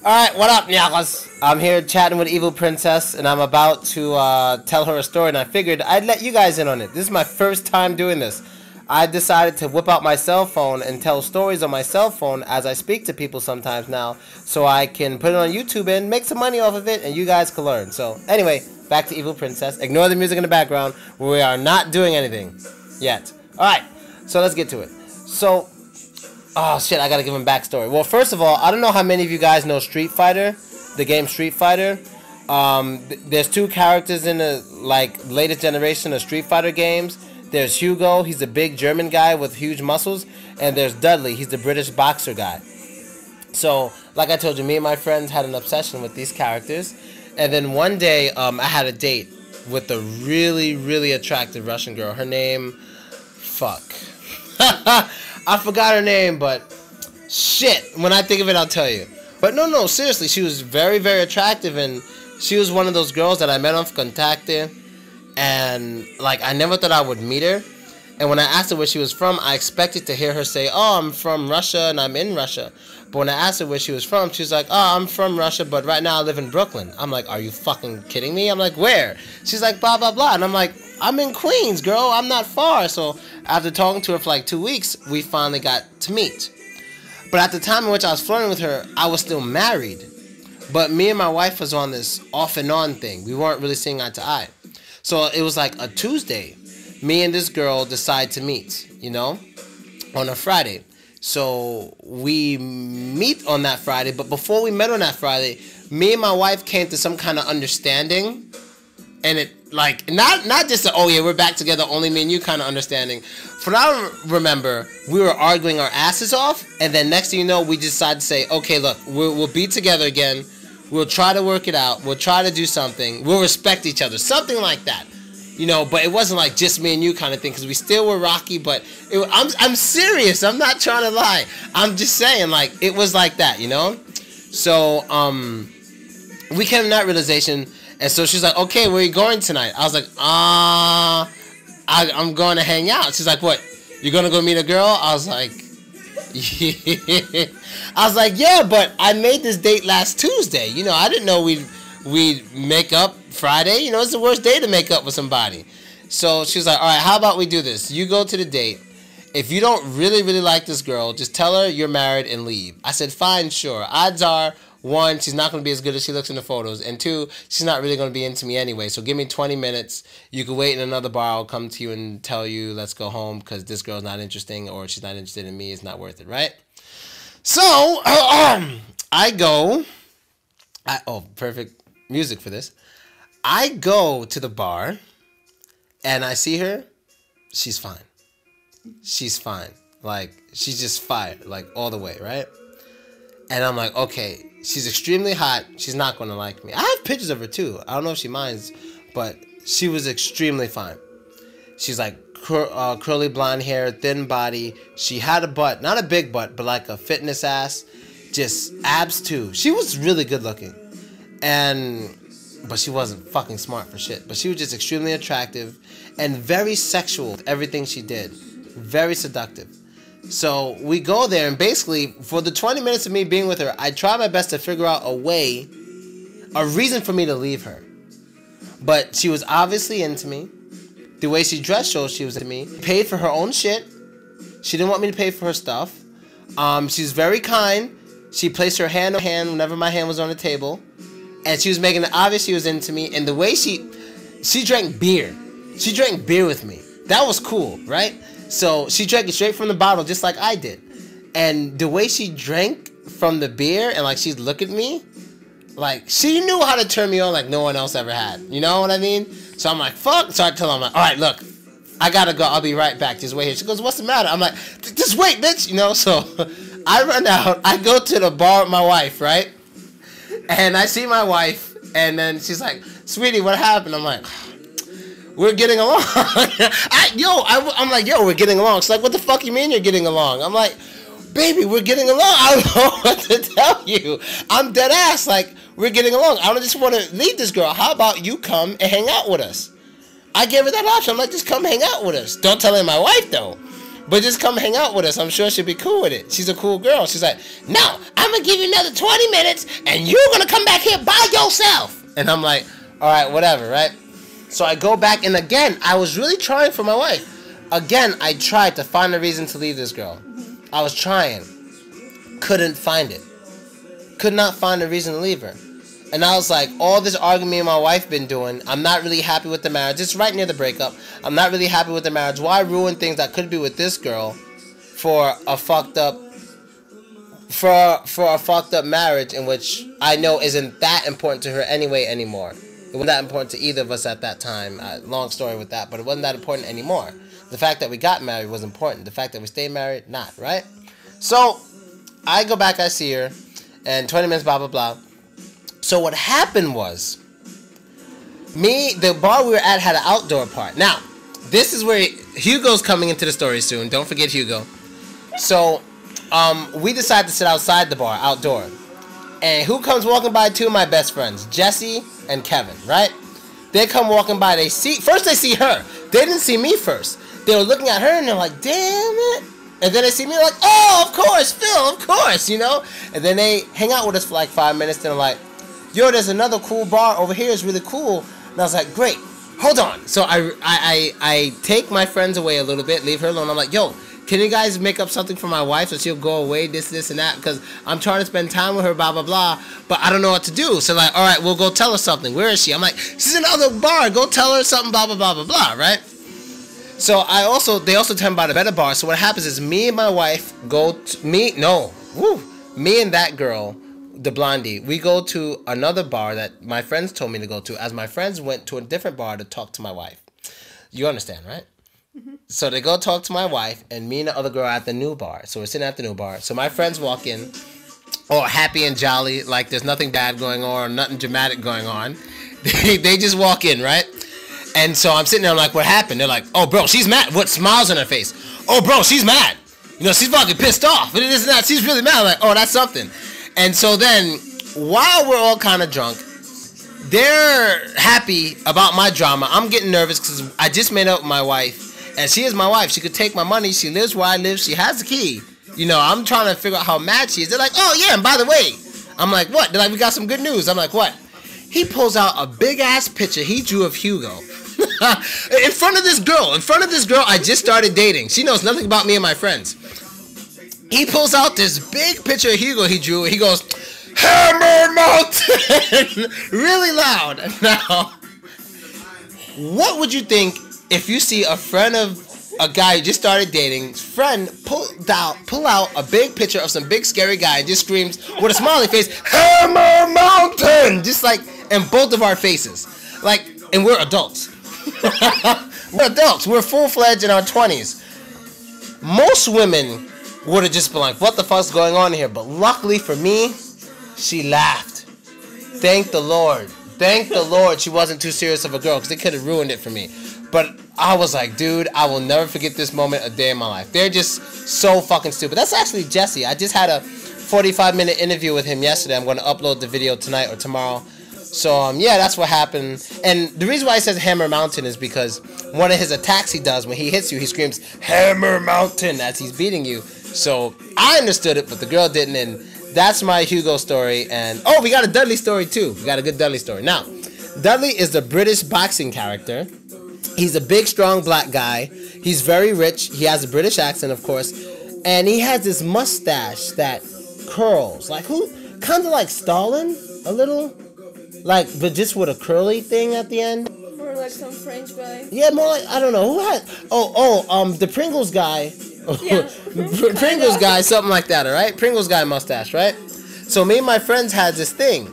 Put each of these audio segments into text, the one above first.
Alright, what up, nyakos? I'm here chatting with Evil Princess, and I'm about to tell her a story, and I figured I'd let you guys in on it. This is my first time doing this. I decided to whip out my cell phone and tell stories on my cell phone as I speak to people sometimes now, so I can put it on YouTube and make some money off of it, and you guys can learn. So, anyway, back to Evil Princess. Ignore the music in the background. We are not doing anything yet. Alright, so let's get to it. So, oh shit, I gotta give him backstory. Well, first of all, I don't know how many of you guys know Street Fighter, the game Street Fighter. There's two characters in the latest generation of Street Fighter games. There's Hugo, he's a big German guy with huge muscles, and there's Dudley, he's the British boxer guy. So, like I told you, me and my friends had an obsession with these characters, and then one day I had a date with a really, really attractive Russian girl. Her name, fuck. I forgot her name, but shit, when I think of it, I'll tell you. But no, seriously, she was very, very attractive, and she was one of those girls that I met on Contacte, and, like, I never thought I would meet her. And when I asked her where she was from, I expected to hear her say, oh, I'm from Russia, and I'm in Russia. But when I asked her where she was from, she was like, oh, I'm from Russia, but right now I live in Brooklyn. I'm like, are you fucking kidding me? I'm like, where? She's like, blah, blah, blah. And I'm like, I'm in Queens, girl. I'm not far. So after talking to her for like 2 weeks, we finally got to meet. But at the time in which I was flirting with her, I was still married. But me and my wife was on this off and on thing. We weren't really seeing eye to eye. So it was like a Tuesday. Me and this girl decide to meet, you know, on a Friday. So we meet on that Friday. But before we met on that Friday, me and my wife came to some kind of understanding. And it, like, not just a, oh yeah, we're back together, only me and you kind of understanding. From what I remember, we were arguing our asses off, and then next thing you know, we decided to say, okay, look, we'll be together again. We'll try to work it out. We'll try to do something. We'll respect each other. Something like that. You know, but it wasn't like just me and you kind of thing, because we still were rocky, but I'm serious. I'm not trying to lie. I'm just saying, like, it was like that, you know? So, we came to that realization. And so she's like, okay, where are you going tonight? I was like, I'm going to hang out. She's like, what? You're going to go meet a girl? I was like, yeah. I was like, yeah, but I made this date last Tuesday. You know, I didn't know we'd make up Friday. You know, it's the worst day to make up with somebody. So she was like, all right, how about we do this? You go to the date. If you don't really, really like this girl, just tell her you're married and leave. I said, fine, sure. Odds are, 1, she's not going to be as good as she looks in the photos. And 2, she's not really going to be into me anyway. So give me 20 minutes. You can wait in another bar. I'll come to you and tell you, let's go home because this girl's not interesting or she's not interested in me. It's not worth it, right? So, I go. Oh, perfect music for this. I go to the bar and I see her. She's fine. She's fine. Like, she's just fire. Like, all the way, right? And I'm like, okay, she's extremely hot. She's not going to like me. I have pictures of her, too. I don't know if she minds, but she was extremely fine. She's like curly blonde hair, thin body. She had a butt. Not a big butt, but like a fitness ass. Just abs, too. She was really good looking. But she wasn't fucking smart for shit. But she was just extremely attractive and very sexual with everything she did. Very seductive. So we go there, and basically, for the 20 minutes of me being with her, I try my best to figure out a reason for me to leave her. But she was obviously into me. The way she dressed shows she was into me. Paid for her own shit. She didn't want me to pay for her stuff. She's very kind. She placed her hand on my hand whenever my hand was on the table. And she was making it obvious she was into me. And the way she drank beer. She drank beer with me. That was cool, right? So she drank it straight from the bottle, just like I did. And the way she drank from the beer, and like she'd look at me, like she knew how to turn me on like no one else ever had. You know what I mean? So I'm like, fuck. So I tell her, I'm like, all right, look, I gotta go. I'll be right back. Just wait here. She goes, what's the matter? I'm like, just wait, bitch. You know, so I run out. I go to the bar with my wife, right? And I see my wife, and then she's like, sweetie, what happened? I'm like, we're getting along. I'm like, yo, we're getting along. She's like, what the fuck you mean you're getting along? I'm like, baby, we're getting along. I don't know what to tell you. I'm dead ass. Like, we're getting along. I don't just want to leave this girl. How about you come and hang out with us? I gave her that option. I'm like, just come hang out with us. Don't tell her my wife, though. but just come hang out with us. I'm sure she'll be cool with it. She's a cool girl. She's like, no, I'm going to give you another 20 minutes, and you're going to come back here by yourself. And I'm like, all right, whatever, right? So I go back, and again, I was really trying for my wife. Again, I tried to find a reason to leave this girl. I was trying. Couldn't find it. Could not find a reason to leave her. And I was like, all this arguing me and my wife been doing, I'm not really happy with the marriage. It's right near the breakup. I'm not really happy with the marriage. Why ruin things that could be with this girl for a fucked up marriage in which I know isn't that important to her anyway anymore. It wasn't that important to either of us at that time. Long story with that, but it wasn't that important anymore. The fact that we got married was important. The fact that we stayed married, not, right? So I go back, I see her, and 20 minutes, blah, blah, blah. So what happened was, the bar we were at had an outdoor part. Now, this is where Hugo's coming into the story soon. Don't forget Hugo. So, we decided to sit outside the bar, outdoor. And who comes walking by? Two of my best friends, Jesse and Kevin, right? They come walking by. First they see her. They didn't see me first. They were looking at her and they're like, damn it. And then they see me like, oh, of course, Phil, of course, you know? And then they hang out with us for like 5 minutes. Then they're like, yo, there's another cool bar over here. It's really cool. And I was like, great, hold on. So I take my friends away a little bit, leave her alone. I'm like, yo, can you guys make up something for my wife so she'll go away, this, and that? Because I'm trying to spend time with her, blah, blah, blah. But I don't know what to do. So like, all right, we'll go tell her something. Where is she? I'm like, she's in another bar. Go tell her something, blah, blah, blah, blah, blah, right? So they also tell me about a better bar. So what happens is me and my wife me and that girl, the blondie, we go to another bar that my friends told me to go to, as my friends went to a different bar to talk to my wife. You understand, right? Mm-hmm. So they go talk to my wife, and me and the other girl are at the new bar. So we're sitting at the new bar. So my friends walk in, all happy and jolly, like there's nothing bad going on or nothing dramatic going on. They just walk in, right? And so I'm sitting there, I'm like, what happened? They're like, oh, bro, she's mad. What? Smiles on her face. Oh, bro, she's mad. You know, she's fucking pissed off. It is not. She's really mad. I'm like, oh, that's something. And so then, while we're all kind of drunk, they're happy about my drama. I'm getting nervous because I just made up with my wife. And she is my wife. She could take my money. She lives where I live. She has the key. You know, I'm trying to figure out how mad she is. They're like, oh, yeah, and by the way. I'm like, what? They're like, we got some good news. I'm like, what? He pulls out a big-ass picture he drew of Hugo. In front of this girl I just started dating. She knows nothing about me and my friends. He pulls out this big picture of Hugo he drew. He goes, Hammer Mountain! Really loud. Now, what would you think if you see a friend of a guy you just started dating, friend pull out a big picture of some big scary guy and just screams with a smiley face, Hammer Mountain! Just like in both of our faces. Like, and we're adults. We're adults. We're full-fledged in our 20s. Most women would have just been like, what the fuck's going on here? But luckily for me, she laughed. Thank the Lord. Thank the Lord she wasn't too serious of a girl, because it could have ruined it for me. But I was like, dude, I will never forget this moment a day in my life. They're just so fucking stupid. That's actually Jesse. I just had a 45-minute interview with him yesterday. I'm going to upload the video tonight or tomorrow. So, yeah, that's what happened. And the reason why he says Hammer Mountain is because one of his attacks he does, when he hits you, he screams, Hammer Mountain, as he's beating you. So, I understood it, but the girl didn't, and that's my Hugo story. And, oh, we got a Dudley story, too. We got a good Dudley story. Now, Dudley is the British boxing character. He's a big, strong black guy. He's very rich. He has a British accent, of course. And he has this mustache that curls. Like, kind of like Stalin, a little. Like, but just with a curly thing at the end. Or like some French guy. Yeah, more like, I don't know. Who had, the Pringles guy. Yeah. Pringles guy, something like that, alright? Pringles guy mustache, right? So me and my friends had this thing.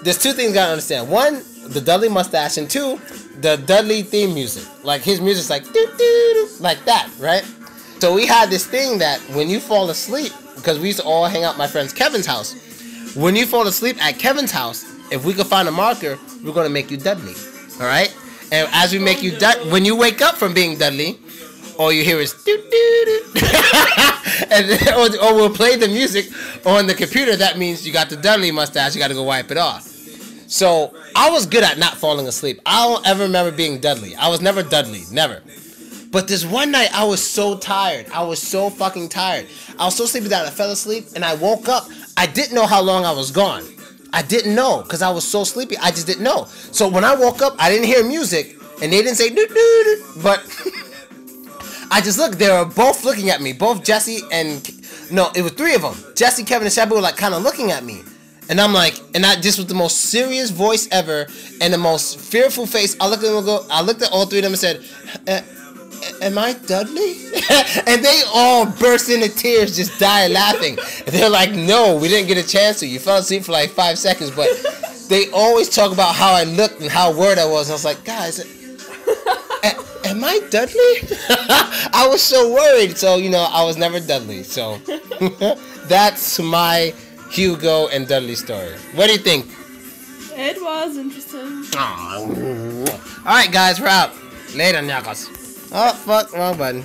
There's two things you gotta understand. One, the Dudley mustache, and two, the Dudley theme music. Like, his music's like, doo-doo-doo, like that, right? So we had this thing that when you fall asleep, because we used to all hang out at my friend's Kevin's house. When you fall asleep at Kevin's house, if we could find a marker, we're going to make you Dudley. Alright? And as we make you Dudley, when you wake up from being Dudley, all you hear is doo-doo-doo. And then, or we'll play the music on the computer. That means you got the Dudley mustache, you got to go wipe it off. So, I was good at not falling asleep. I don't ever remember being Dudley. I was never Dudley. Never. But this one night, I was so tired. I was so fucking tired. I was so sleepy that I fell asleep, and I woke up. I didn't know how long I was gone. I didn't know, because I was so sleepy. I just didn't know. So when I woke up, I didn't hear music, and they didn't say doo-doo-doo, but I just looked. They were both looking at me. Both Jesse and... No, it was three of them. Jesse, Kevin, and Shabby were like kind of looking at me. And I'm like, and I just with the most serious voice ever and the most fearful face, I looked at them and go, I looked at all three of them and said, am I Dudley? And they all burst into tears, just died laughing. And they're like, no, we didn't get a chance to. You fell asleep for like 5 seconds, but they always talk about how I looked and how worried I was. And I was like, guys, am I Dudley? I was so worried. So, you know, I was never Dudley. So that's my Hugo and Dudley story. What do you think? It was interesting. Alright, guys, we're out. Later, Nyakos. Oh, fuck, wrong button.